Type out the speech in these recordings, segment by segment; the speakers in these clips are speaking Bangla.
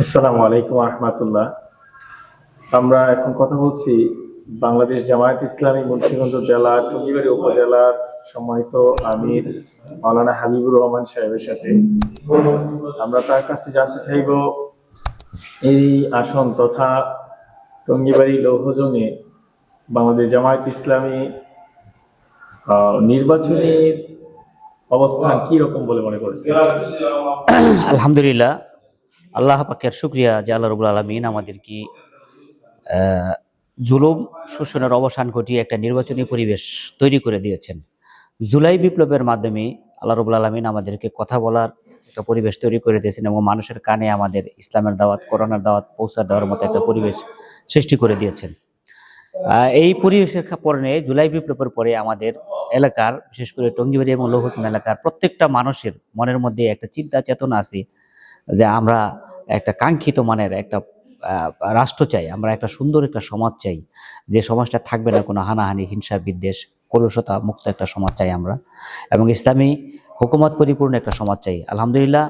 আসসালামু আলাইকুম রহমতুল্লাহ। আমরা এখন কথা বলছি বাংলাদেশ জামায়াত ইসলামী মুন্সিগঞ্জ জেলা টঙ্গিবাড়ি উপজেলার সম্মানিত আমির মাওলানা হাবিবুর রহমান সাহেবের সাথে। আমরা তার কাছে জানতে চাইব এই আসন তথা টঙ্গিবাড়ি লৌহজনে বাংলাদেশ জামায়াত ইসলামী নির্বাচনের অবস্থান কি রকম বলে মনে করেছে? আলহামদুলিল্লাহ, আল্লাহ পাকের শুকরিয়া যে আল্লাহ রাব্বুল আলামিন আমাদের কি জুলুম শোষণের অবসান ঘটিয়ে একটা নির্বাচনী পরিবেশ তৈরি করে দিয়েছেন। জুলাই বিপ্লবের মাধ্যমে আল্লাহ রাব্বুল আলামিন আমাদেরকে কথা বলার একটা পরিবেশ তৈরি করে দিয়েছেন এবং মানুষের কানে আমাদের ইসলামের দাওয়াত, কোরআনের দাওয়াত পৌঁছা দেওয়ার মতো একটা পরিবেশ সৃষ্টি করে দিয়েছেন। এই পরিবেশের পরে জুলাই বিপ্লবের পরে আমাদের এলাকার, বিশেষ করে টঙ্গিবাড়ি এবং লৌহজনে এলাকার প্রত্যেকটা মানুষের মনের মধ্যে একটা চিন্তা চেতনা আছে যে আমরা একটা কাঙ্ক্ষিত মানের একটা রাষ্ট্র চাই, আমরা একটা সুন্দর একটা সমাজ চাই, যে সমাজটা থাকবে না কোনো হানাহানি, হিংসা, বিদ্বেষ, কলুষতা মুক্ত একটা সমাজ চাই আমরা, এবং ইসলামী হুকুমত পরিপূর্ণ একটা সমাজ চাই। আলহামদুলিল্লাহ,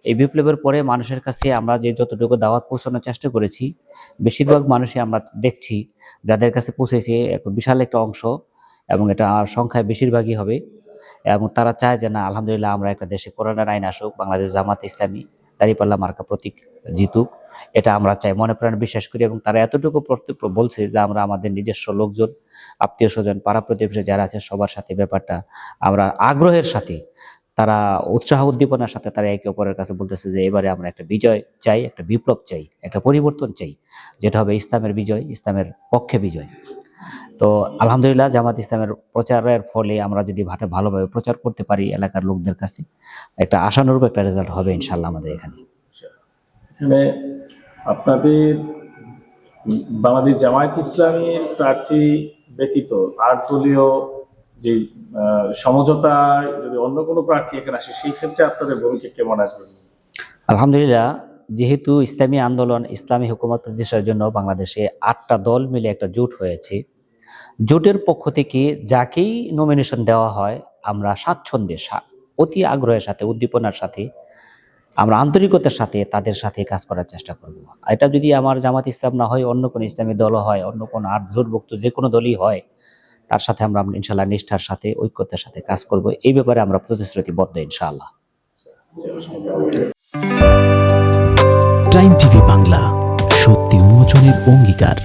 এই বিপ্লবের পরে মানুষের কাছে আমরা যে যতটুকু দাওয়াত পৌঁছানোর চেষ্টা করেছি, বেশিরভাগ মানুষই আমরা দেখছি যাদের কাছে পৌঁছেছে বিশাল একটা অংশ, এবং এটা সংখ্যায় বেশিরভাগই হবে, এবং তারা চায় যে না, আলহামদুলিল্লাহ, আমরা একটা দেশে কোরআনের আইন আসুক, বাংলাদেশ জামাত ইসলামী দাঁড়িপাল্লা মার্কা প্রতীক জিতুক, এটা আমরা চাই, মনে প্রাণে বিশ্বাস করি। এবং তারা এতটুকু বলছে যে আমরা আমাদের নিজস্ব লোকজন, আত্মীয় স্বজন, পাড়া প্রতিবেশী যারা আছে সবার সাথে ব্যাপারটা আমরা আগ্রহের সাথে, তারা উৎসাহ উদ্দীপনার সাথে তারা একে অপরের কাছে বলতেছে যে এবারে আমরা একটা বিজয় চাই, একটা বিপ্লব চাই, একটা পরিবর্তন চাই, যেটা হবে ইসলামের বিজয়, ইসলামের পক্ষে বিজয়। তো আলহামদুলিল্লাহ, জামাত ইসলামের প্রচারের ফলে আমরা যদি ভালোভাবে প্রচার করতে পারি এলাকার লোকদের কাছে, একটা আশানুরূপ একটা রেজাল্ট হবে ইনশাল্লাহ আমাদের এখানে। এখানে আপনাদের বাংলাদেশ জামায়াত ইসলামীর প্রার্থী ব্যতীত 8 দলীয় যে সমঝোতায় যদি অন্য কোনো প্রার্থী এখানে আসে, সেই ক্ষেত্রে আপনাদের ভূমিকা কেমন আসবে? আলহামদুলিল্লাহ, যেহেতু ইসলামী আন্দোলন, ইসলামী হুকুমত প্রতিষ্ঠার জন্য বাংলাদেশে 8টা দল মিলে একটা জোট হয়েছে, জোটের পক্ষ থেকে যাকেই নমিনেশন দেওয়া হয় আমরা স্বাচ্ছন্দ্যে, অতি আগ্রহের সাথে, উদ্দীপনার সাথে, আমরা আন্তরিকতার সাথে তাদের সাথে কাজ করার চেষ্টা করব। এটা যদি আমার জামাত ইসলাম না হয়, অন্য কোনো ইসলামী দলও হয়, অন্য কোনো জোটভুক্ত যে কোনো দলই হয়, তার সাথে আমরা ইনশাল্লাহ নিষ্ঠার সাথে, ঐক্যতার সাথে কাজ করব। এই ব্যাপারে আমরা প্রতিশ্রুতিবদ্ধ ইনশাআল্লাহ। টাইম টিভি বাংলা, সত্যি উন্মোচনের অঙ্গীকার।